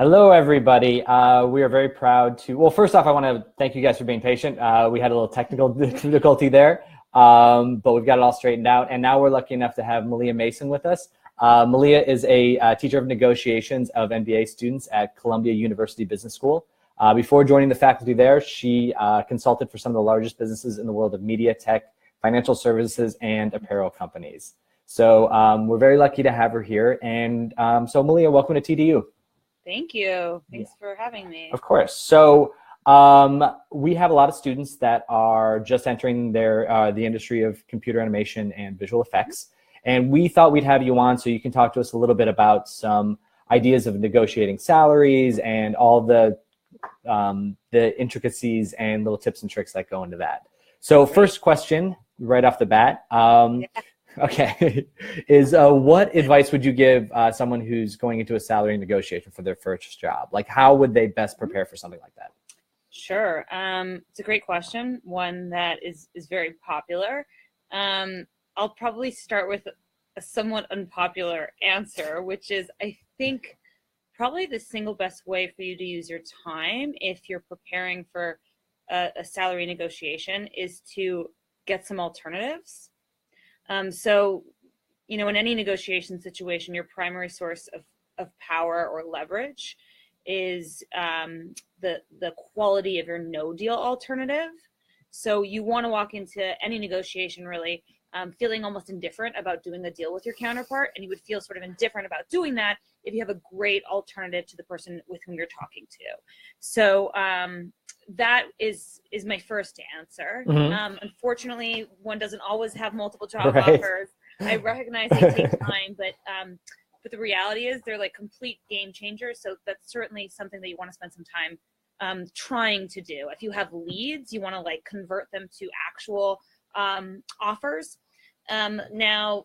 Hello, everybody. We are very proud to, well, first off, I want to thank you guys for being patient. We had a little technical difficulty there, but we've got it all straightened out. And now we're lucky enough to have Malia Mason with us. Malia is a teacher of negotiations of MBA students at Columbia University Business School. Before joining the faculty there, she consulted for some of the largest businesses in the world of media, tech, financial services, and apparel companies. So we're very lucky to have her here. And so Malia, welcome to TDU. Thank you. Thanks for having me. Of course. So we have a lot of students that are just entering the industry of computer animation and visual effects. And we thought we'd have you on so you can talk to us a little bit about some ideas of negotiating salaries and all the intricacies and little tips and tricks that go into that. So first question right off the bat. Okay, is what advice would you give someone who's going into a salary negotiation for their first job? Like, how would they best prepare for something like that? Sure. It's a great question, one that is very popular. I'll probably start with a somewhat unpopular answer, which is I think probably the single best way for you to use your time if you're preparing for a salary negotiation is to get some alternatives. So, you know, in any negotiation situation, your primary source of power or leverage is the quality of your no deal alternative. So you want to walk into any negotiation really feeling almost indifferent about doing a deal with your counterpart, and you would feel sort of indifferent about doing that if you have a great alternative to the person with whom you're talking to. So that is my first answer. Unfortunately, one doesn't always have multiple job offers. I recognize they take time, but the reality is they're like complete game changers. So that's certainly something that you want to spend some time trying to do. If you have leads, you want to like convert them to actual offers. Now,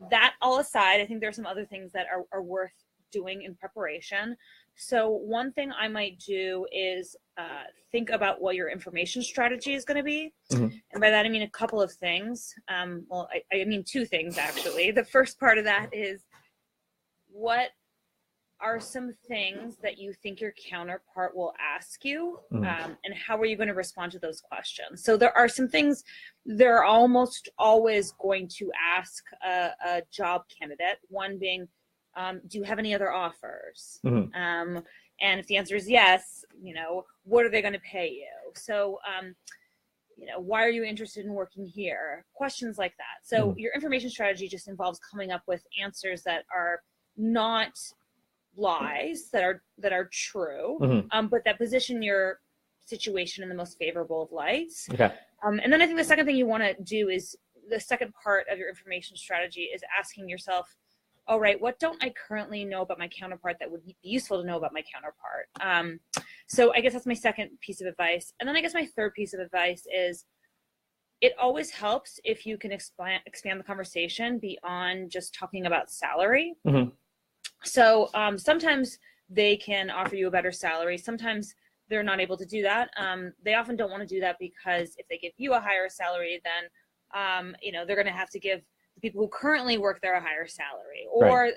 that all aside, I think there are some other things that are worth doing in preparation. So one thing I might do is think about what your information strategy is going to be. And by that, I mean a couple of things. Well, I mean two things, actually. The first part of that is what are some things that you think your counterpart will ask you, and how are you going to respond to those questions? So there are some things they're almost always going to ask a job candidate, one being, do you have any other offers? And if the answer is yes, you know, what are they going to pay you? So, you know, why are you interested in working here? Questions like that. So your information strategy just involves coming up with answers that are not lies, that are true, but that position your situation in the most favorable of lights. And then I think the second thing you want to do is the second part of your information strategy is asking yourself, all right, what don't I currently know about my counterpart that would be useful to know about my counterpart? So I guess that's my second piece of advice. And then I guess my third piece of advice is it always helps if you can expand the conversation beyond just talking about salary. So sometimes they can offer you a better salary. Sometimes they're not able to do that. They often don't want to do that because if they give you a higher salary, then you know, they're going to have to give the people who currently work there a higher salary, or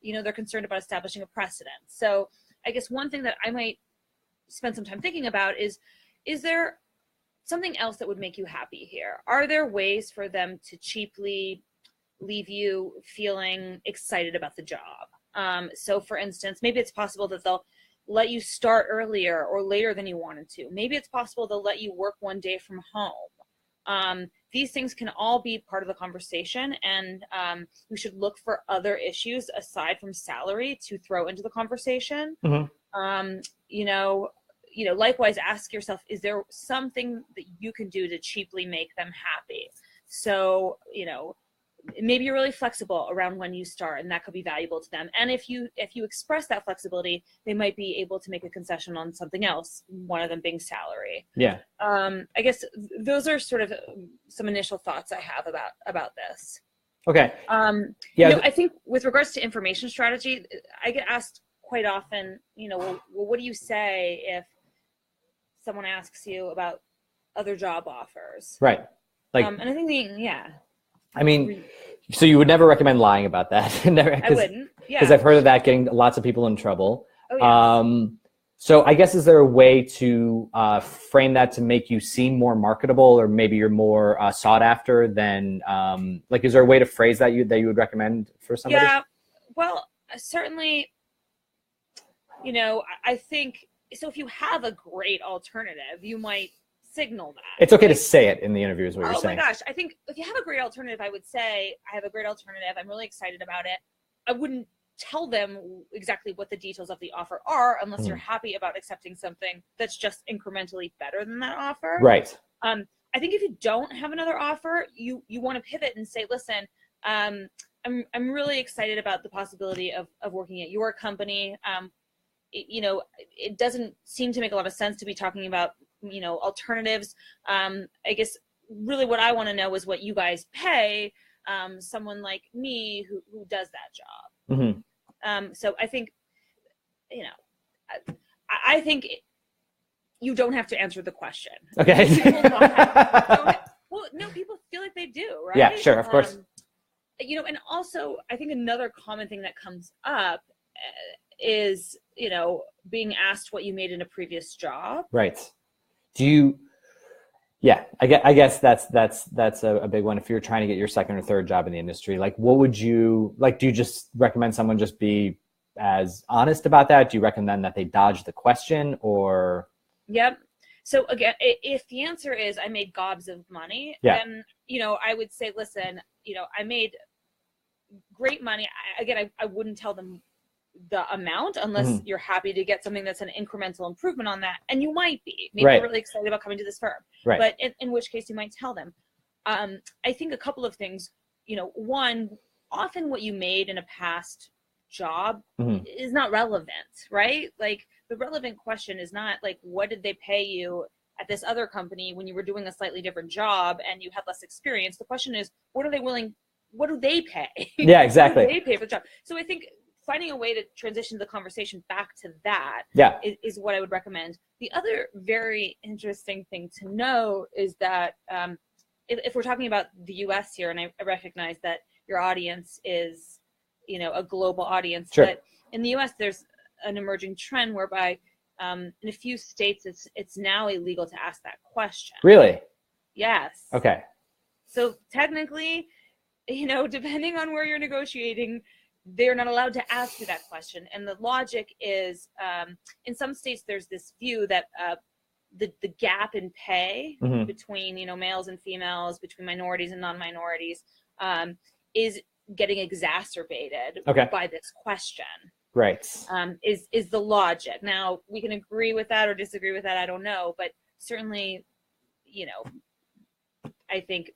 you know, they're concerned about establishing a precedent. So I guess one thing that I might spend some time thinking about is there something else that would make you happy here? Are there ways for them to cheaply leave you feeling excited about the job? So for instance, maybe it's possible that they'll let you start earlier or later than you wanted to. Maybe it's possible they'll let you work one day from home. These things can all be part of the conversation, and we should look for other issues aside from salary to throw into the conversation. You know, likewise, ask yourself, is there something that you can do to cheaply make them happy? So, you know, maybe you're really flexible around when you start, and that could be valuable to them. And if you express that flexibility, they might be able to make a concession on something else, one of them being salary. I guess those are sort of some initial thoughts I have about this. Okay. You know, I think with regards to information strategy, I get asked quite often, you know, well, what do you say if someone asks you about other job offers? Like, and I think I mean, so you would never recommend lying about that? I wouldn't. Because I've heard of that getting lots of people in trouble. Oh, yes. So I guess, is there a way to frame that to make you seem more marketable, or maybe you're more sought after than, like, is there a way to phrase that you would recommend for somebody? Yeah, well, certainly, I think, so if you have a great alternative, you might signal that. It's okay to say it in the interview is what you're saying. Oh my gosh, I think if you have a great alternative, I would say, I have a great alternative, I'm really excited about it. I wouldn't tell them exactly what the details of the offer are unless you're happy about accepting something that's just incrementally better than that offer. Right. I think if you don't have another offer, you want to pivot and say, listen, I'm really excited about the possibility of working at your company. It doesn't seem to make a lot of sense to be talking about, alternatives. I guess really what I want to know is what you guys pay someone like me who does that job. Mm-hmm. So I think, I think you don't have to answer the question. Okay. Well, no, people feel like they do, right? Yeah, sure, of course. And also I think another common thing that comes up is, being asked what you made in a previous job. Right. Yeah, I guess that's a big one. If you're trying to get your second or third job in the industry, like, what would you like? Do you just recommend someone just be as honest about that? Do you recommend that they dodge the question, or? Yep. So again, if the answer is I made gobs of money, then, I would say, listen, I made great money. I wouldn't tell them the amount unless you're happy to get something that's an incremental improvement on that. And you might be. Maybe you're really excited about coming to this firm. Right. But in which case you might tell them. I think a couple of things, one, often what you made in a past job is not relevant, right? Like, the relevant question is not like, what did they pay you at this other company when you were doing a slightly different job and you had less experience? The question is, what do they pay? Yeah, exactly. What do they pay for the job? So I think finding a way to transition the conversation back to that is what I would recommend. The other very interesting thing to know is that if we're talking about the US here, and I recognize that your audience is, a global audience, sure. But in the US, there's an emerging trend whereby in a few states, it's now illegal to ask that question. Really? Yes. Okay. So technically, depending on where you're negotiating, they're not allowed to ask you that question. And the logic is, in some states, there's this view that the gap in pay between, males and females, between minorities and non-minorities, is getting exacerbated by this question. Right. Is the logic. Now, we can agree with that or disagree with that, I don't know. But certainly, I think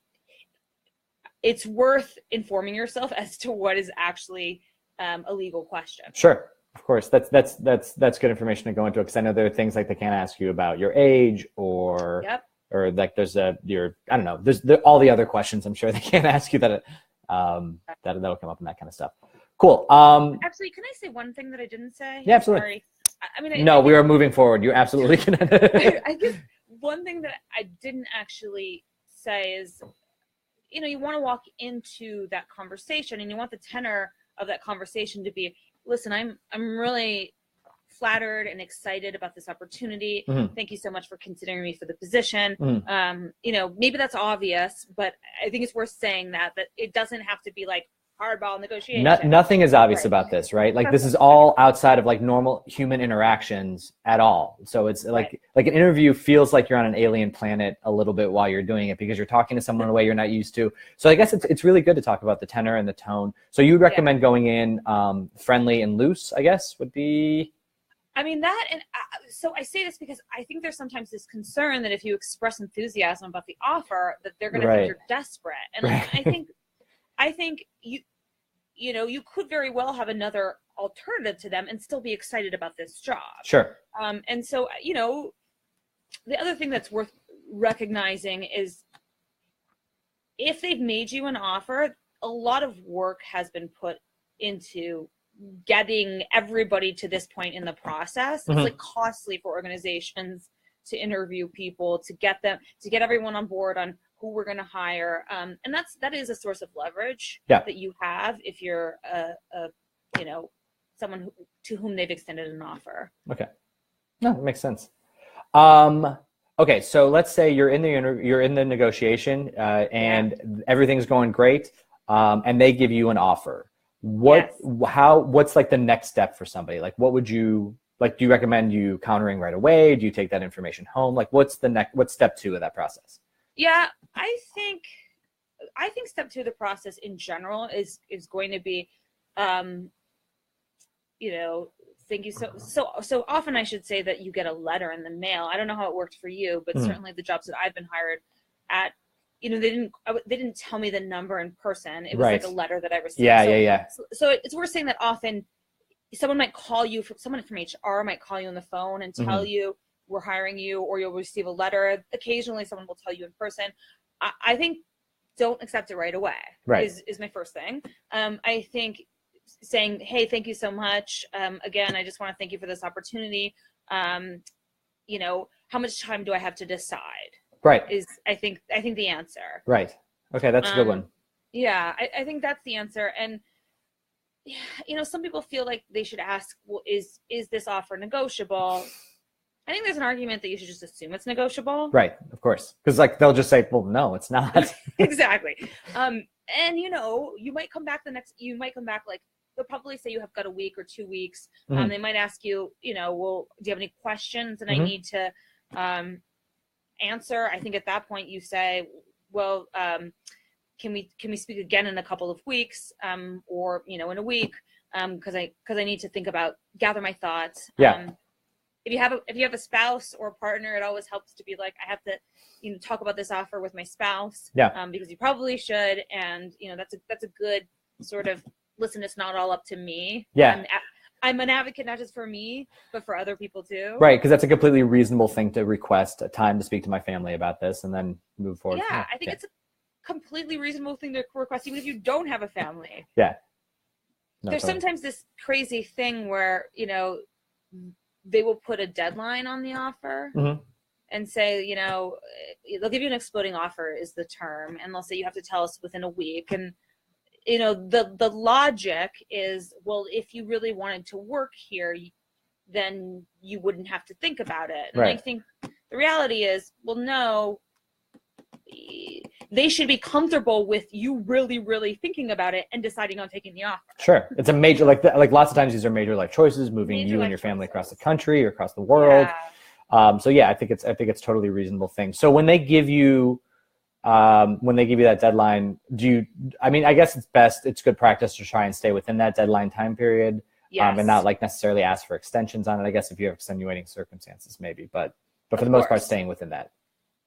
it's worth informing yourself as to what is actually a legal question. Sure, of course. That's good information to go into, because I know there are things like they can't ask you about your age or like there's there's all the other questions I'm sure they can't ask you that'll come up and that kind of stuff. Cool. Actually, can I say one thing that I didn't say? Yeah, absolutely. Sorry. We are moving forward. You absolutely can. I guess one thing that I didn't actually say is, you want to walk into that conversation and you want the tenor of that conversation to be, listen, I'm really flattered and excited about this opportunity. Thank you so much for considering me for the position. Maybe that's obvious, but I think it's worth saying that it doesn't have to be like hardball negotiation. Nothing is obvious about this, right? Like, this is all outside of like normal human interactions at all. So it's like an interview feels like you're on an alien planet a little bit while you're doing it, because you're talking to someone in a way you're not used to. So I guess it's really good to talk about the tenor and the tone. So you would recommend going in friendly and loose, I guess, would be. So I say this because I think there's sometimes this concern that if you express enthusiasm about the offer, that they're going to think you're desperate. And I think you could very well have another alternative to them and still be excited about this job. Sure. And so, the other thing that's worth recognizing is if they've made you an offer, a lot of work has been put into getting everybody to this point in the process. It's like costly for organizations to interview people, to get everyone on board on who we're going to hire. And that is a source of leverage that you have if you're someone to whom they've extended an offer. Okay. No, that makes sense. Okay, so let's say you're in the negotiation and everything's going great, and they give you an offer. What's like the next step for somebody? Like, what would you like? Do you recommend you countering right away? Do you take that information home? Like, what's step 2 of that process? Yeah, I think step 2 of the process in general is going to be, thank you. So often I should say that you get a letter in the mail. I don't know how it worked for you, but certainly the jobs that I've been hired at, they didn't tell me the number in person. It was like a letter that I received. Yeah. So it's worth saying that often someone might call you, someone from HR might call you on the phone and tell you we're hiring you, or you'll receive a letter. Occasionally someone will tell you in person. I think don't accept it right away is my first thing. I think saying, hey, thank you so much. Again, I just want to thank you for this opportunity. How much time do I have to decide? Right. Is I think the answer. Right. Okay, that's a good one. Yeah, I think that's the answer. And some people feel like they should ask, well, is this offer negotiable? I think there's an argument that you should just assume it's negotiable. Right, of course. Because like they'll just say, well, no, it's not. Exactly. And you might come back like, they'll probably say you have got a week or 2 weeks. They might ask you, well, do you have any questions that I need to answer? I think at that point you say, well, can we speak again in a couple of weeks, or in a week, because I need to gather my thoughts. Yeah. If you have a spouse or a partner, it always helps to be like, I have to talk about this offer with my spouse. Yeah. Because you probably should, and that's a good sort of, listen, it's not all up to me. Yeah. I'm an advocate not just for me, but for other people too. Right, because that's a completely reasonable thing to request a time to speak to my family about this and then move forward. Yeah, I think it's a completely reasonable thing to request, even if you don't have a family. Yeah. There's sometimes this crazy thing where, they will put a deadline on the offer and say, they'll give you an exploding offer is the term. And they'll say, you have to tell us within a week. And, the logic is, well, if you really wanted to work here, then you wouldn't have to think about it. And I think the reality is, well, no, they should be comfortable with you really, really thinking about it and deciding on taking the offer. Sure. It's a major, like lots of times these are major life choices, moving you and your family across the country or across the world. Yeah. I think it's totally reasonable thing. So when they give you that deadline, I guess it's good practice to try and stay within that deadline time period. Yes. And not like necessarily ask for extensions on it. I guess if you have extenuating circumstances, maybe, but for the most part, staying within that.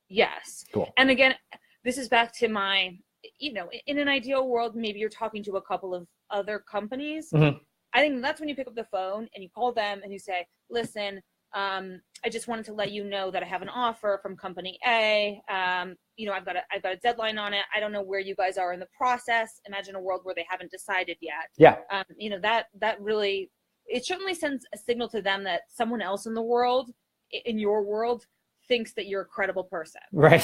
Yes. Cool. And again, this is back to my, in an ideal world, maybe you're talking to a couple of other companies. I think that's when you pick up the phone and you call them and you say, listen, I just wanted to let you know that I have an offer from company A. I've got a deadline on it. I don't know where you guys are in the process. Imagine a world where they haven't decided yet. Yeah. That really, it certainly sends a signal to them that someone else in the world, in your world, thinks that you're a credible person. Right.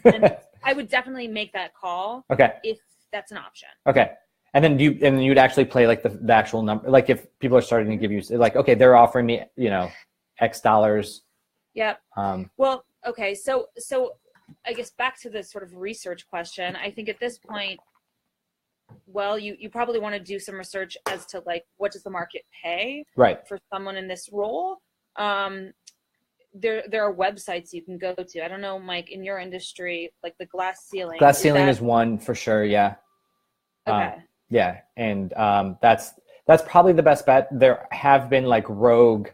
And I would definitely make that call. Okay. If that's an option. Okay. And then you'd actually play like the actual number, like if people are starting to give you like, okay, they're offering me, X dollars. Yep. Well, okay. So I guess back to the sort of research question, I think at this point, well, you probably want to do some research as to like, what does the market pay for someone in this role? There are websites you can go to. I don't know, Mike, in your industry, like the Glass Ceiling. Glass Ceiling is one for sure. Yeah. Okay. Yeah. And that's probably the best bet. There have been like rogue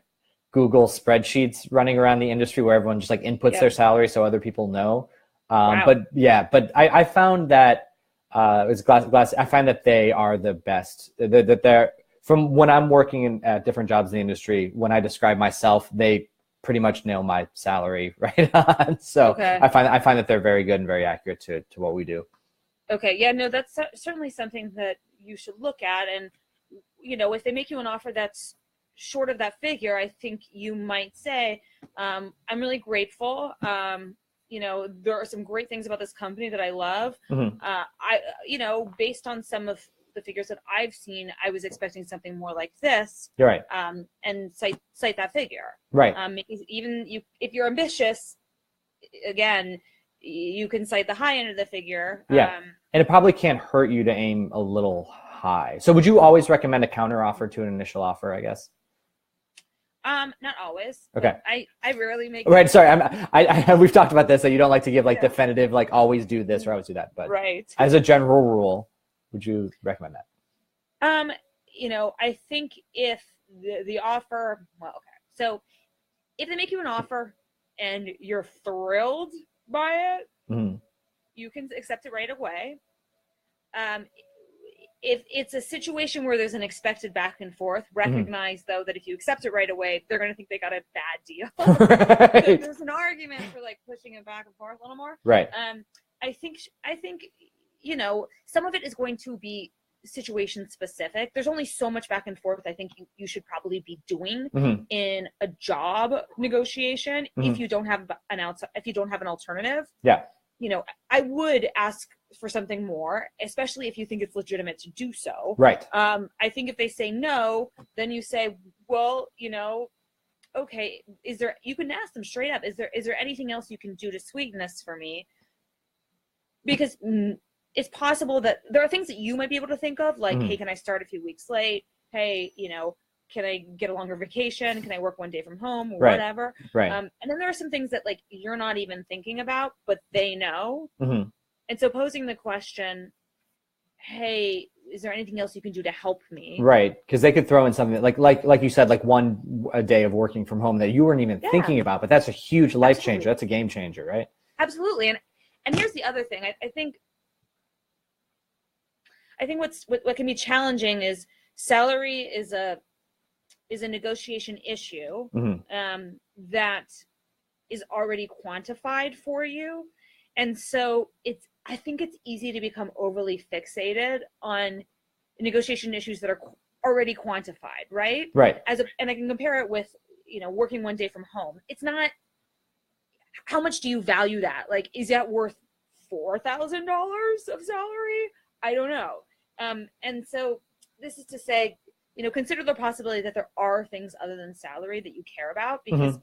Google spreadsheets running around the industry where everyone just like inputs their salary so other people know. Wow. But I found that it's Glass. I find that they are the best. That they're, from when I'm working at different jobs in the industry, when I describe myself, they pretty much nail my salary right on. So I find that they're very good and very accurate to what we do. Okay. Yeah, no, that's certainly something that you should look at. And, if they make you an offer that's short of that figure, I think you might say, I'm really grateful. There are some great things about this company that I love. I based on some of the figures that I've seen, I was expecting something more like this. You're right. And cite that figure. Right. Even if you're ambitious, again, you can cite the high end of the figure. Yeah. And it probably can't hurt you to aim a little high. So would you always recommend a counter offer to an initial offer, I guess? Not always. Okay. I rarely make. Right. Sorry. We've talked about this, that you don't like to give like definitive, like always do this or always do that. But right. As a general rule, would you recommend that? I think if the offer, well, okay. So if they make you an offer and you're thrilled by it, you can accept it right away. If it's a situation where there's an expected back and forth, recognize though that if you accept it right away, they're going to think they got a bad deal. Right. There's an argument for like pushing it back and forth a little more. Right. I think some of it is going to be situation specific. There's only so much back and forth I think you should probably be doing in a job negotiation if you don't have an alternative. Yeah. I would ask for something more, especially if you think it's legitimate to do so. Right. I think if they say no, then you say, well, okay, you can ask them straight up, is there anything else you can do to sweeten this for me? Because it's possible that there are things that you might be able to think of, like, hey, can I start a few weeks late? Hey, can I get a longer vacation? Can I work one day from home? Or whatever. Right. And then there are some things that like you're not even thinking about, but they know. And so posing the question, hey, is there anything else you can do to help me? Right. Because they could throw in something like you said, like a day of working from home that you weren't even thinking about, but that's a huge life changer. That's a game changer, right? Absolutely. And here's the other thing. I think what can be challenging is salary is a negotiation issue that is already quantified for you. And so I think it's easy to become overly fixated on negotiation issues that are already quantified, right? Right. And I can compare it with, working one day from home. It's not, how much do you value that? Like, is that worth $4,000 of salary? I don't know. And so this is to say, consider the possibility that there are things other than salary that you care about, because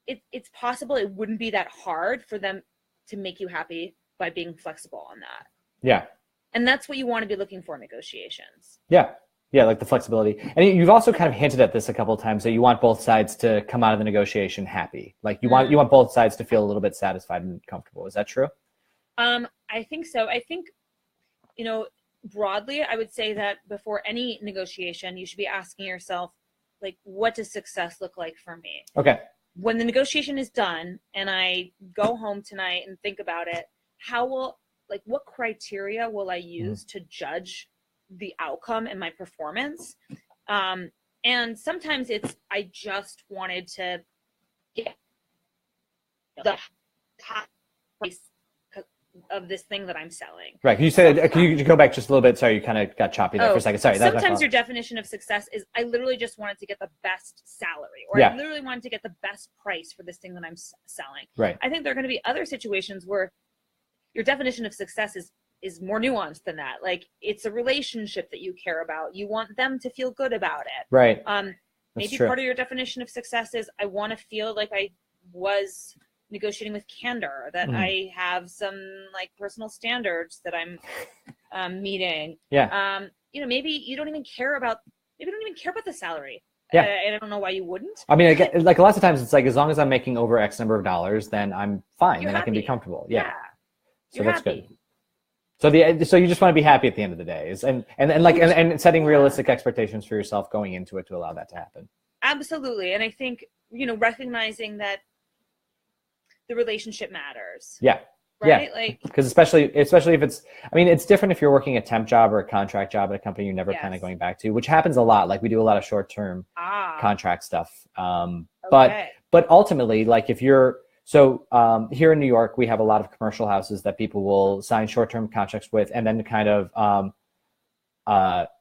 it's possible it wouldn't be that hard for them to make you happy by being flexible on that. Yeah. And that's what you want to be looking for in negotiations. Yeah. Yeah, like the flexibility. And you've also kind of hinted at this a couple of times, that you want both sides to come out of the negotiation happy. Like you want both sides to feel a little bit satisfied and comfortable. Is that true? I think so. I think, broadly, I would say that before any negotiation, you should be asking yourself, like, what does success look like for me? Okay. When the negotiation is done and I go home tonight and think about it, what criteria will I use to judge the outcome and my performance? And sometimes I just wanted to get the top price of this thing that I'm selling. Right. Can you go back just a little bit? Sorry, you kind of got choppy there for a second. Sorry. Sometimes your definition of success is I literally just wanted to get the best salary, or I literally wanted to get the best price for this thing that I'm selling. Right. I think there are going to be other situations where your definition of success is more nuanced than that. Like, it's a relationship that you care about. You want them to feel good about it. Right. Maybe part of your definition of success is I want to feel like I was negotiating with candor, that I have some like personal standards that I'm meeting. Yeah. Maybe you don't even care about the salary. Yeah. I don't know why you wouldn't. I mean, like lots of times it's like, as long as I'm making over X number of dollars, then I'm fine. Then I can be comfortable. Yeah. So that's good. So you just want to be happy at the end of the day, and setting realistic expectations for yourself going into it to allow that to happen. Absolutely. And I think, recognizing that the relationship matters. Yeah. Right? Yeah. Like, because especially if it's different if you're working a temp job or a contract job at a company you're never kind of going back to, which happens a lot. Like, we do a lot of short-term contract stuff. But ultimately, like, if you're, here in New York, we have a lot of commercial houses that people will sign short-term contracts with, and then kind of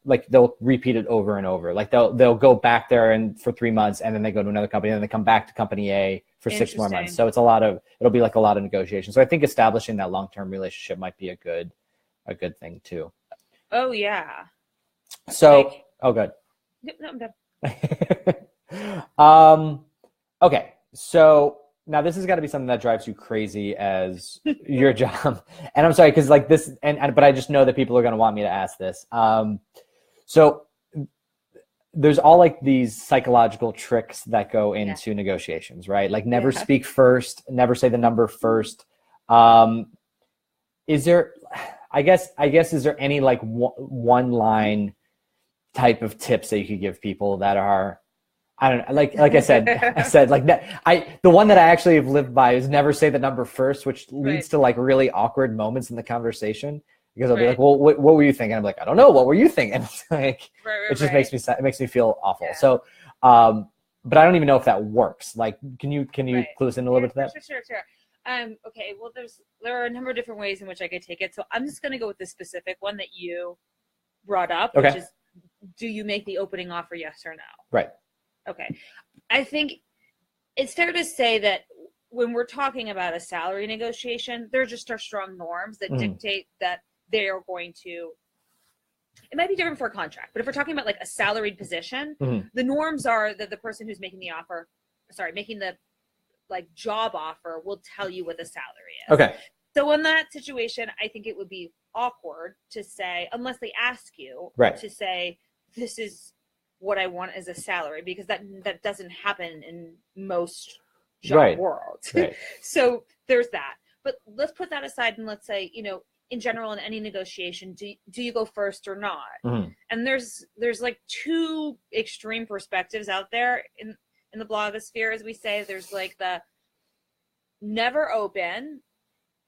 like they'll repeat it over and over. Like they'll go back there and for 3 months, and then they go to another company, and then they come back to company A for 6 more months. So it'll be like a lot of negotiation. So I think establishing that long-term relationship might be a good thing too. Oh yeah. So, Like, oh, good. no, I'm done. Okay, so now this has got to be something that drives you crazy as your job. And I'm sorry, because like this, but I just know that people are going to want me to ask this. So there's all like these psychological tricks that go into negotiations, right? Like never speak first, never say the number first. Is there, I guess, is there any like one line type of tips that you could give people that are, I don't know, like I said, like that. The one that I actually have lived by is never say the number first, which leads to like really awkward moments in the conversation because I'll be like, well, what were you thinking? I'm like, I don't know. What were you thinking? It's like, it just makes me feel awful. Yeah. So, but I don't even know if that works. Like, can you clue us in a little bit to that? Sure. Okay. Well, there are a number of different ways in which I could take it. So I'm just going to go with the specific one that you brought up, which is, do you make the opening offer? Yes or no? Right. Okay. I think it's fair to say that when we're talking about a salary negotiation, there just are strong norms that dictate that they are going to, it might be different for a contract, but if we're talking about like a salaried position, the norms are that the person who's making the like job offer will tell you what the salary is. Okay. So in that situation, I think it would be awkward to say, unless they ask you, to say, this is what I want as a salary, because that doesn't happen in most job worlds. Right. So there's that. But let's put that aside and let's say, in general, in any negotiation, do you go first or not? And there's like two extreme perspectives out there in the blogosphere, as we say. There's like the never open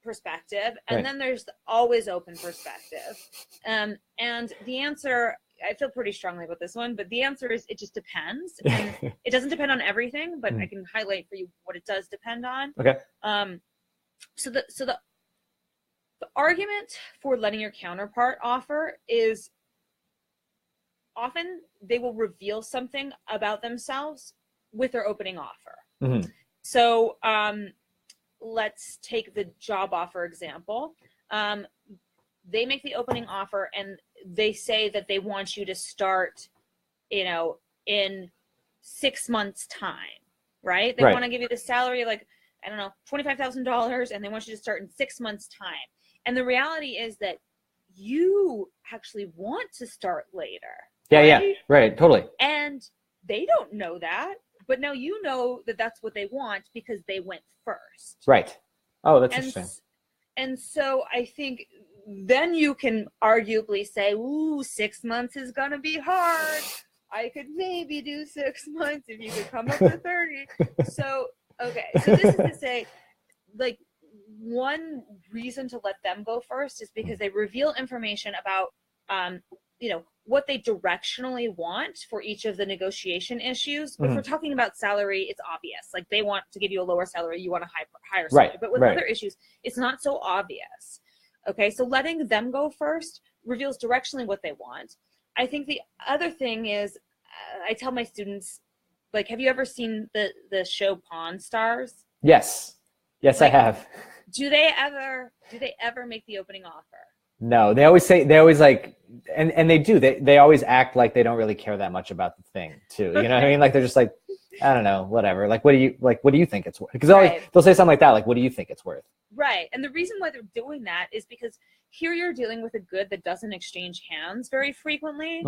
perspective, and then there's the always open perspective. And the answer, I feel pretty strongly about this one, but the answer is it just depends. And it doesn't depend on everything, but I can highlight for you what it does depend on. Okay. So the argument for letting your counterpart offer is often they will reveal something about themselves with their opening offer. So let's take the job offer example. They make the opening offer and they say that they want you to start, in 6 months' time, right? They want to give you the salary, like, I don't know, $25,000, and they want you to start in 6 months' time. And the reality is that you actually want to start later. Yeah, right, totally. And they don't know that, but now you know that that's what they want because they went first. Right. Oh, that's interesting. And so I think then you can arguably say, ooh, 6 months is going to be hard. I could maybe do 6 months if you could come up with 30. So, okay. So this is to say, like, one reason to let them go first is because they reveal information about, what they directionally want for each of the negotiation issues. But if we're talking about salary, it's obvious. Like, they want to give you a lower salary, you want a higher salary. Right. But with other issues, it's not so obvious. Okay, so letting them go first reveals directionally what they want. I think the other thing is, I tell my students, like, have you ever seen the show Pawn Stars? Yes, I have. Do they ever make the opening offer? No, they always like, and they do. They always act like they don't really care that much about the thing too. You know what I mean? Like, they're just like, I don't know, whatever. Like, what do you think it's worth? Because they'll say something like that, like, what do you think it's worth? Right. And the reason why they're doing that is because here you're dealing with a good that doesn't exchange hands very frequently.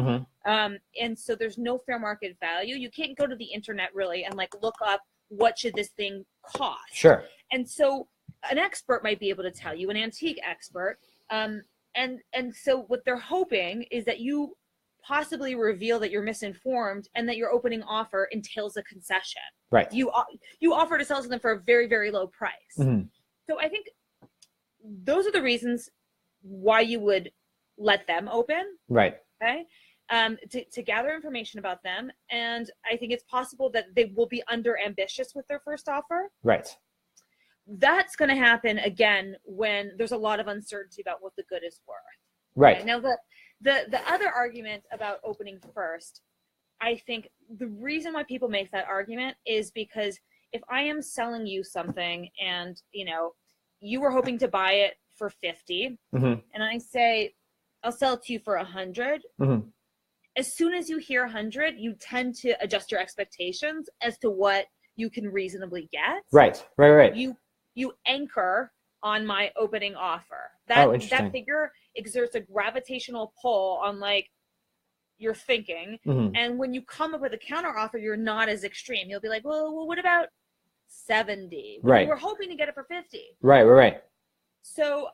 And so there's no fair market value. You can't go to the internet really and like look up what should this thing cost. Sure. And so an expert might be able to tell you, an antique expert. And so what they're hoping is that you possibly reveal that you're misinformed and that your opening offer entails a concession. Right. You offer to sell to them for a very, very low price. So I think those are the reasons why you would let them open. Right. Okay. To gather information about them. And I think it's possible that they will be under ambitious with their first offer. Right. That's going to happen again when there's a lot of uncertainty about what the good is worth. Right. Okay? Now the other argument about opening first, I think the reason why people make that argument is because if I am selling you something and you were hoping to buy it for 50, and I say I'll sell it to you for 100. Mm-hmm. As soon as you hear 100, you tend to adjust your expectations as to what you can reasonably get. Right. You anchor on my opening offer. Interesting. That figure exerts a gravitational pull on like your thinking. Mm-hmm. And when you come up with a counter offer, you're not as extreme. You'll be like, well, what about 70? Right. We're hoping to get it for 50. Right. So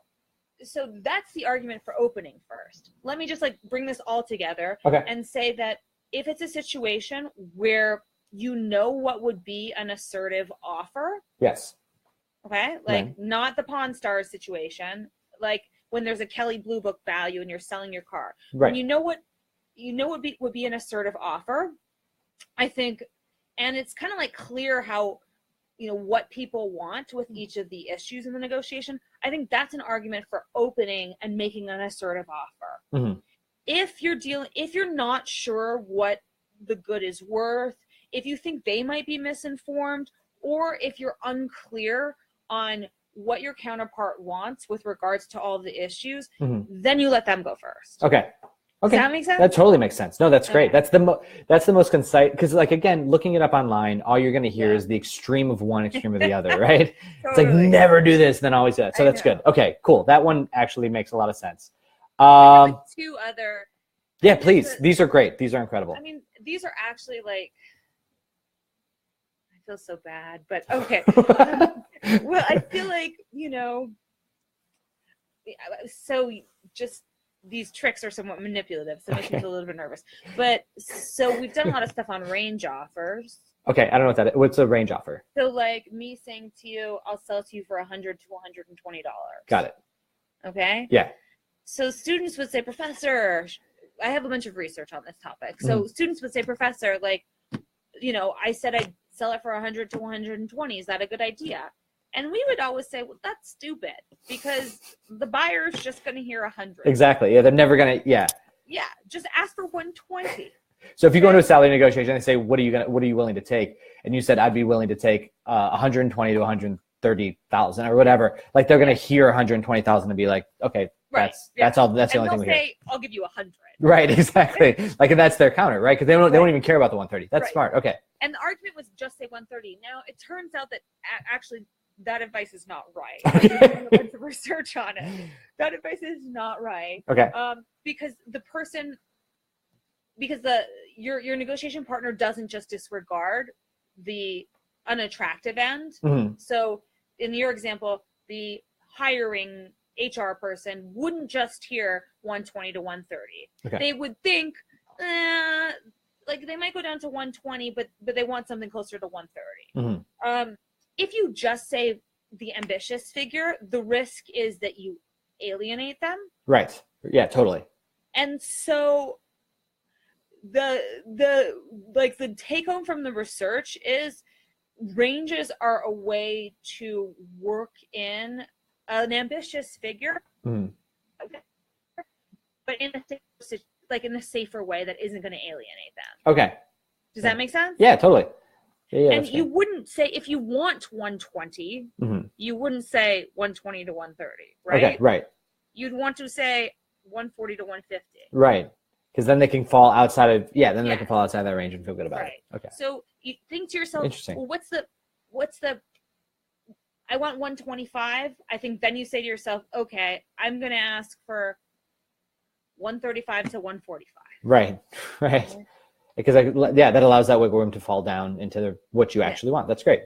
that's the argument for opening first. Let me just like bring this all together and say that if it's a situation where you know what would be an assertive offer. Yes. Okay. Like not the Pawn Stars situation. Like when there's a Kelley Blue Book value and you're selling your car. Right. When you know what would be an assertive offer, I think, and it's kind of like clear how, what people want with each of the issues in the negotiation. I think that's an argument for opening and making an assertive offer. Mm-hmm. If you're not sure what the good is worth, if you think they might be misinformed, or if you're unclear on what your counterpart wants with regards to all of the issues, then you let them go first. Okay. Does that make sense? That totally makes sense. No, that's great. That's the most concise, because like, again, looking it up online, all you're going to hear is the extreme of one, extreme of the other, right? Totally. It's like never do this, then always do that. So that's good. Okay, cool. That one actually makes a lot of sense. Like two other. Yeah, please. These are great. These are incredible. I mean, these are actually like, I feel so bad, but okay. Well, I feel like, so just these tricks are somewhat manipulative, so it makes me feel a little bit nervous. But so we've done a lot of stuff on range offers. Okay, I don't know what that is. What's a range offer? So like me saying to you, I'll sell to you for $100 to $120. Got it. Okay? Yeah. So students would say, Professor, I have a bunch of research on this topic. So students would say, Professor, like, I said I'd sell it for 100 to 120. Is that a good idea? And we would always say, well, that's stupid, because the buyer's just going to hear 100. Exactly. Yeah, they're never going to. Yeah. Yeah, just ask for 120. So if you go into a salary negotiation and they say, what are you willing to take? And you said, I'd be willing to take 120 to 130,000 or whatever. Like they're going to hear 120,000 and be like, okay, that's all. That's the only thing we hear. I'll give you 100. Right. Exactly. Like, and that's their counter, right? Because they don't even care about the 130. That's smart. Okay. And the argument was just say 130. Now it turns out that actually that advice is not right. Okay. I did some research on it. That advice is not right. Okay. Because your negotiation partner doesn't just disregard the unattractive end. Mm-hmm. So in your example, the hiring HR person wouldn't just hear 120 to 130. Okay. They would think, like they might go down to 120, but they want something closer to 130. Mm-hmm. If you just say the ambitious figure, the risk is that you alienate them. Right. Yeah, totally. And so the take home from the research is ranges are a way to work in an ambitious figure, but in a safer way that isn't going to alienate them. Okay. Does that make sense? Yeah, totally. Yeah, and you wouldn't say, if you want 120, you wouldn't say 120 to 130, right? Okay, right. You'd want to say 140 to 150. Right. Because then they can fall outside of, they can fall outside that range and feel good about it. Okay. So you think to yourself, interesting. Well, what's the, I want 125. I think then you say to yourself, okay, I'm going to ask for 135 to 145. Right. Okay. Because that allows that wiggle room to fall down into what you actually want. That's great.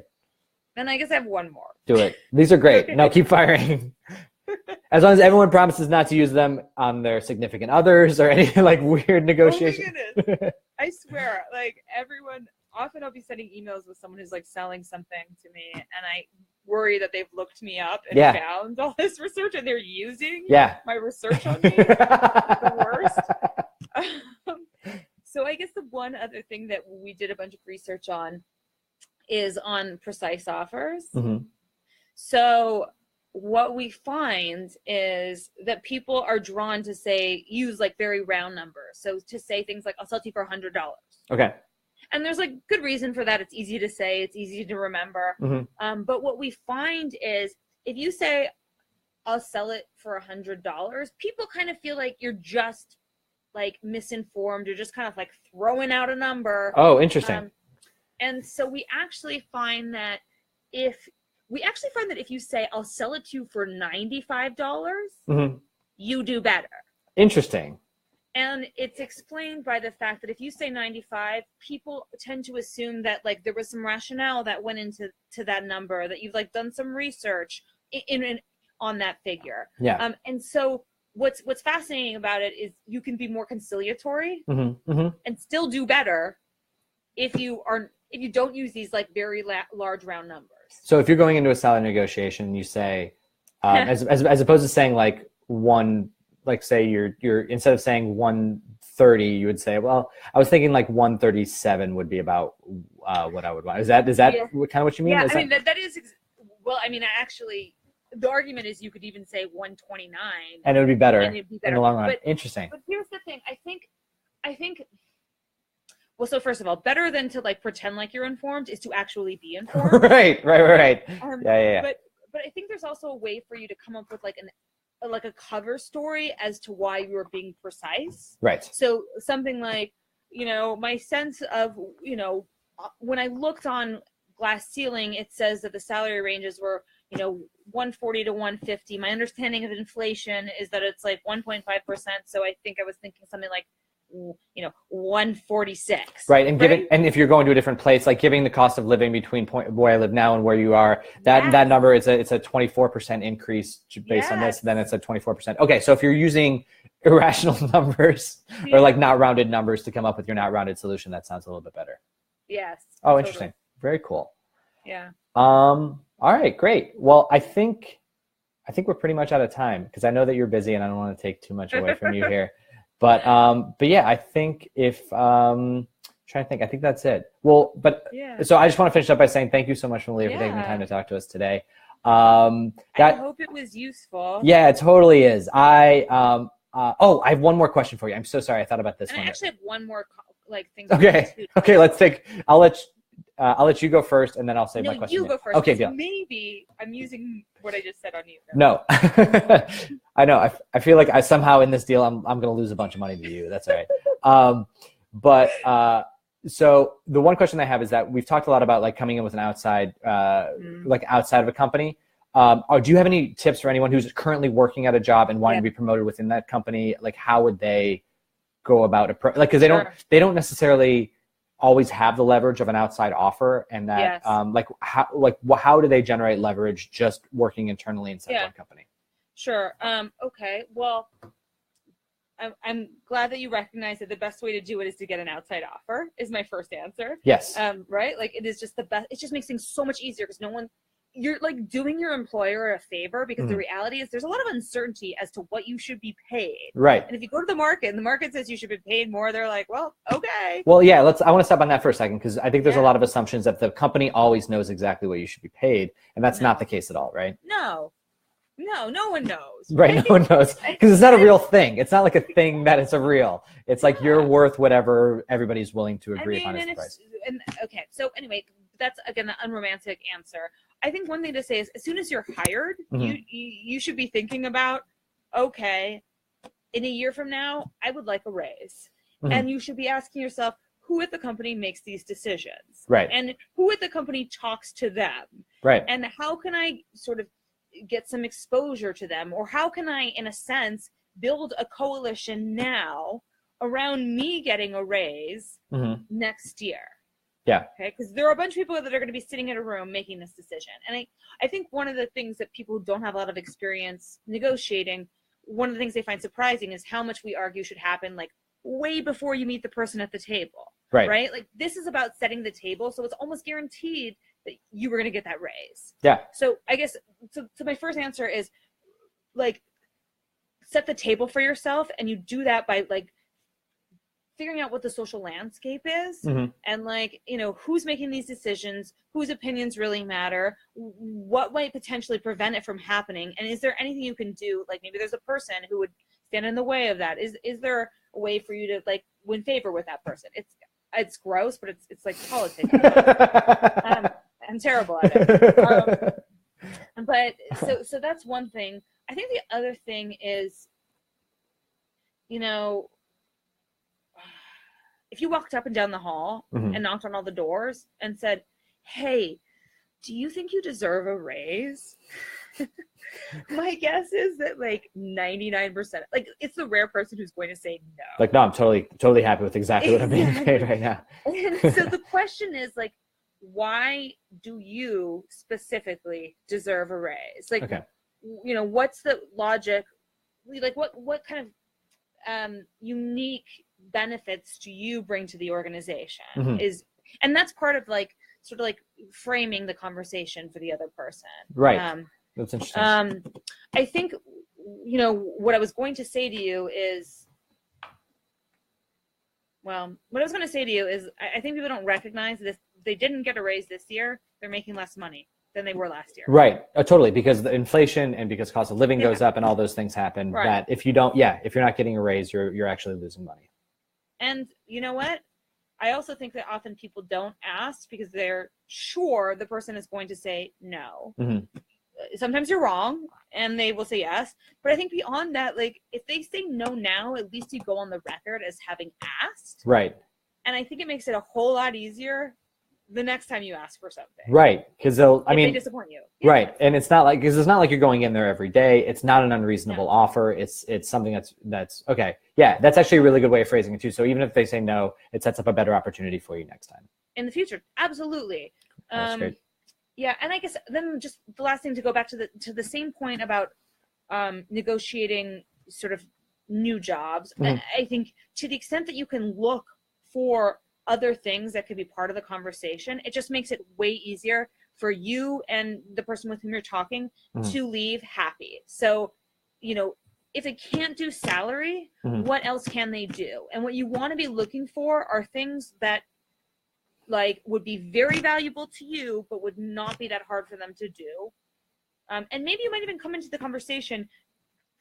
And I guess I have one more. Do it. These are great. No, keep firing. As long as everyone promises not to use them on their significant others or any like weird negotiation. Oh my goodness. I swear, like everyone, often I'll be sending emails with someone who's like selling something to me, and I worry that they've looked me up and found all this research and they're using my research on me. The worst. So I guess the one other thing that we did a bunch of research on is on precise offers. Mm-hmm. So what we find is that people are drawn to use like very round numbers. So to say things like, I'll sell to you for $100. Okay. And there's like good reason for that. It's easy to say, it's easy to remember. Mm-hmm. But what we find is if you say, I'll sell it for $100, people kind of feel like you're just like misinformed. You're just kind of like throwing out a number. Oh, interesting. And so we actually find that if you say, I'll sell it to you for $95, you do better. Interesting. And it's explained by the fact that if you say 95, people tend to assume that like there was some rationale that went into that number, that you've like done some research in on that figure. Yeah. And so what's fascinating about it is you can be more conciliatory and still do better if you don't use these like very large round numbers. So if you're going into a salary negotiation, you say, as opposed to saying like one, like say you're instead of saying 130, you would say, well, I was thinking like 137 would be about what I would want. Is that kind of what you mean? Yeah, I mean that is well. I mean, actually, the argument is you could even say 129, and it would be better in the long run. But, interesting. But here's the thing. I think. Well, so first of all, better than to like pretend like you're informed is to actually be informed. Right. Yeah. But I think there's also a way for you to come up with like a cover story as to why you're being precise. Right. So something like, my sense of, when I looked on Glass Ceiling, it says that the salary ranges were, 140 to 150. My understanding of inflation is that it's like 1.5%. So I think I was thinking something like, 146. Right. And and if you're going to a different place, like giving the cost of living between where I live now and where you are, that number it's a 24% increase based on this, then it's a 24%. Okay. So if you're using irrational numbers or like not rounded numbers to come up with your not rounded solution, that sounds a little bit better. Yes. Oh, interesting. Very cool. Yeah. All right, great. Well, I think we're pretty much out of time because I know that you're busy and I don't want to take too much away from you here. But yeah, I think trying to think, I think that's it. Well, so I just want to finish up by saying thank you so much, Malia, for taking the time to talk to us today. I hope it was useful. Yeah, it totally is. I have one more question for you. I'm so sorry. I thought about this one. I actually have one more thing. Okay. Let's take. I'll let you go first, and then I'll say my question. You go first. Okay, deal. Maybe I'm using what I just said on you. No, I know. I feel like I somehow in this deal I'm going to lose a bunch of money to you. That's all right. So the one question I have is that we've talked a lot about like coming in with an outside, like outside of a company. Do you have any tips for anyone who's currently working at a job and wanting to be promoted within that company? Like, how would they go about it? Like, because they don't necessarily always have the leverage of an outside offer, and that how do they generate leverage just working internally inside one company? Sure. Okay. Well, I'm glad that you recognize that the best way to do it is to get an outside offer is my first answer. Yes. Right. Like it is just the best. It just makes things so much easier because you're like doing your employer a favor because the reality is there's a lot of uncertainty as to what you should be paid. Right. And if you go to the market and the market says you should be paid more, they're like, well, okay. Well, yeah, I want to stop on that for a second because I think there's a lot of assumptions that the company always knows exactly what you should be paid. And that's not the case at all, right? No one knows. Right, no one knows because it's not a real thing. It's not like a thing that it's a real. It's like you're worth whatever everybody's willing to agree upon as the price. Okay, so anyway, that's again the unromantic answer. I think one thing to say is as soon as you're hired, you should be thinking about, okay, in a year from now, I would like a raise. And you should be asking yourself, who at the company makes these decisions? Right. And who at the company talks to them? Right. And how can I sort of get some exposure to them? Or how can I, in a sense, build a coalition now around me getting a raise next year? Yeah. Okay. Because there are a bunch of people that are going to be sitting in a room making this decision. And I think one of the things that people who don't have a lot of experience negotiating, one of the things they find surprising is how much we argue should happen like way before you meet the person at the table. Right. Like this is about setting the table. So it's almost guaranteed that you were going to get that raise. Yeah. So I guess, so my first answer is like, set the table for yourself. And you do that by like figuring out what the social landscape is and like, who's making these decisions, whose opinions really matter, what might potentially prevent it from happening. And is there anything you can do? Like maybe there's a person who would stand in the way of that. Is there a way for you to like win favor with that person? It's gross, but it's like politics. I'm terrible at it. But so that's one thing. I think the other thing is, you know, if you walked up and down the hall and knocked on all the doors and said, hey, do you think you deserve a raise? My guess is that like 99%, like it's the rare person who's going to say no. Like, no, I'm totally happy with exactly what I'm being paid right now. And so the question is like, why do you specifically deserve a raise? Like, you know, what's the logic? Like what kind of unique benefits do you bring to the organization? And that's part of like sort of like framing the conversation for the other person. Right. That's interesting. I think, you know, what I was going to say to you is, I think people don't recognize this. They didn't get a raise this year. They're making less money than they were last year. Right. Totally. Because the inflation and because cost of living goes up and all those things happen, that if you're not getting a raise, you're actually losing money. And you know what? I also think that often people don't ask because they're sure the person is going to say no. Sometimes you're wrong and they will say yes. But I think beyond that, like if they say no now, at least you go on the record as having asked. Right. And I think it makes it a whole lot easier the next time you ask for something. Right. Because they disappoint you. Right. And it's not like you're going in there every day. It's not an unreasonable offer. It's something that's okay. Yeah. That's actually a really good way of phrasing it too. So even if they say no, it sets up a better opportunity for you next time. In the future. Absolutely. That's great. Yeah. And I guess then just the last thing to go back to the same point about negotiating sort of new jobs. I think to the extent that you can look for other things that could be part of the conversation, it just makes it way easier for you and the person with whom you're talking to leave happy. So, you know, if it can't do salary, what else can they do? And what you want to be looking for are things that like would be very valuable to you, but would not be that hard for them to do. And maybe you might even come into the conversation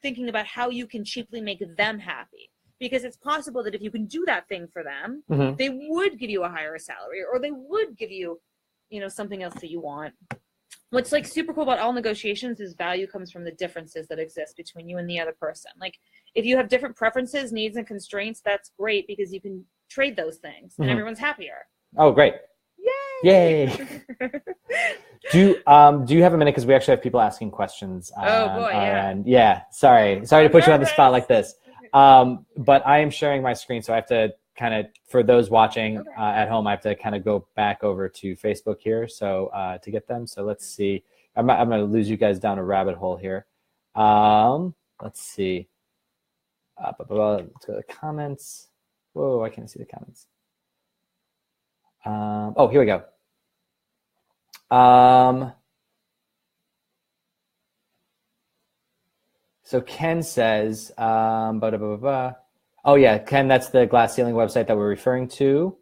thinking about how you can cheaply make them happy. Because it's possible that if you can do that thing for them, they would give you a higher salary, or they would give you, you know, something else that you want. What's like super cool about all negotiations is value comes from the differences that exist between you and the other person. Like if you have different preferences, needs, and constraints, that's great because you can trade those things and everyone's happier. Oh, great. Yay. Do you have a minute? Because we actually have people asking questions. Sorry to put you on the spot like this. But I am sharing my screen, so I have to kind of, for those watching at home, I have to kind of go back over to Facebook here, so to get them. So let's see. I'm going to lose you guys down a rabbit hole here. Let's see. Let's go to the comments. Whoa, I can't see the comments. Here we go. So Ken says, oh yeah, Ken, that's the glass ceiling website that we're referring to.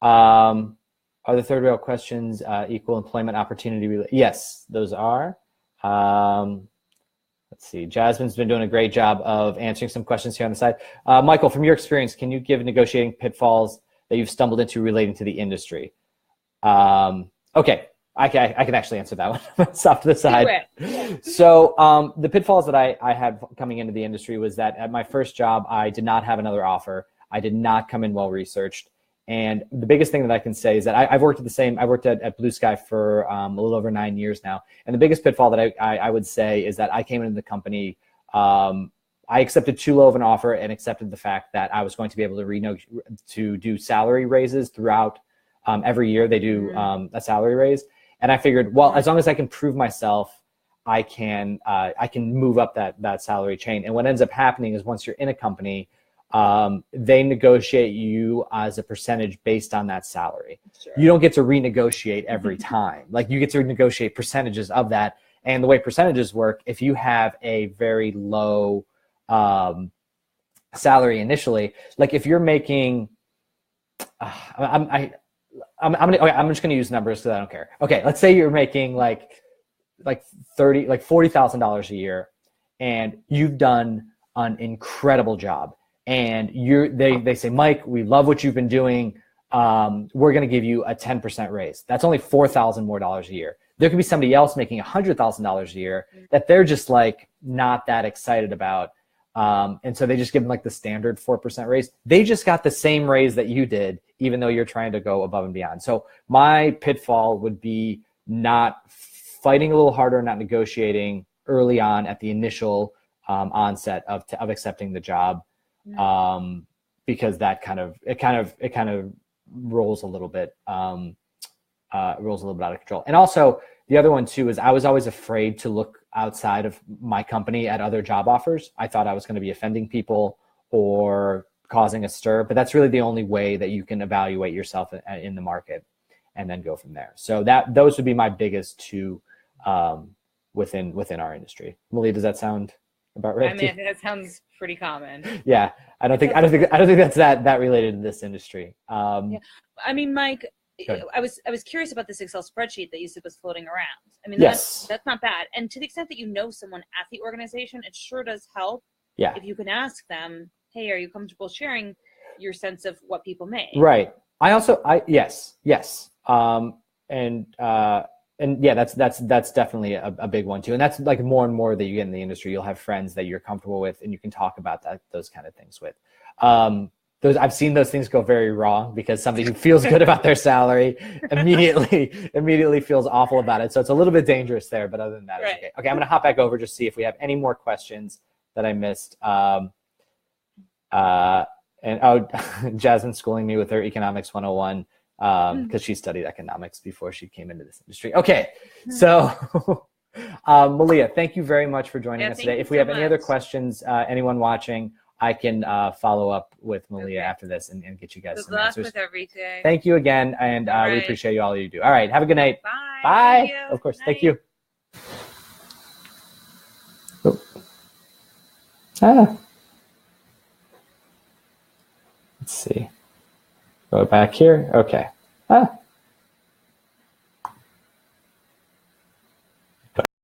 Are the third rail questions equal employment opportunity? Yes, those are. Let's see, Jasmine's been doing a great job of answering some questions here on the side. Michael, from your experience, can you give negotiating pitfalls that you've stumbled into relating to the industry? Okay. I can actually answer that one. It's off to the side. So the pitfalls that I had coming into the industry was that at my first job, I did not have another offer. I did not come in well-researched. And the biggest thing that I can say is that I've worked at Blue Sky for a little over 9 years now. And the biggest pitfall that I would say is that I came into the company, I accepted too low of an offer and accepted the fact that I was going to be able to do salary raises throughout every year. They do a salary raise. And I figured, well, as long as I can prove myself, I can move up that salary chain. And what ends up happening is once you're in a company, they negotiate you as a percentage based on that salary. Sure. You don't get to renegotiate every time. Like you get to negotiate percentages of that. And the way percentages work, if you have a very low salary initially, like if you're making, I'm just gonna use numbers because I don't care. Okay, let's say you're making like $40,000 a year, and you've done an incredible job. And they say, Mike, we love what you've been doing. we're going to give you a 10% raise. That's only $4,000 more a year. There could be somebody else making $100,000 a year that they're just like not that excited about. And so they just give them like the standard 4% raise. They just got the same raise that you did, even though you're trying to go above and beyond. So my pitfall would be not fighting a little harder, not negotiating early on at the initial onset of accepting the job, because that kind of rolls a little bit out of control. And also the other one too is I was always afraid to look outside of my company at other job offers. I thought I was going to be offending people or causing a stir, but that's really the only way that you can evaluate yourself in the market and then go from there. So those would be my biggest two within our industry. Malia, does that sound about right? I mean, I think that sounds pretty common. Yeah, I don't think that's that related to this industry. Yeah. I mean, Mike, I was curious about this Excel spreadsheet that you said was floating around. I mean, yes, that's not bad. And to the extent that you know someone at the organization, it sure does help. Yeah. If you can ask them, hey, are you comfortable sharing your sense of what people make? Right. Yes. And yeah, that's definitely a big one too. And that's like more and more that you get in the industry, you'll have friends that you're comfortable with and you can talk about those kind of things with. I've seen those things go very wrong because somebody who feels good about their salary immediately feels awful about it. So it's a little bit dangerous there, but other than that, right. It's okay. Okay, I'm gonna hop back over just see if we have any more questions that I missed. Jasmine's schooling me with her economics 101 because she studied economics before she came into this industry. Okay, so Malia, thank you very much for joining us today. If we have any other questions, anyone watching, I can follow up with Malia after this and get you guys some answers. Good luck with everything. Thank you again, and we appreciate all you do. All right, have a good night. Bye. Bye. Of course. Thank you. Oh. Let's see. Go back here. Okay.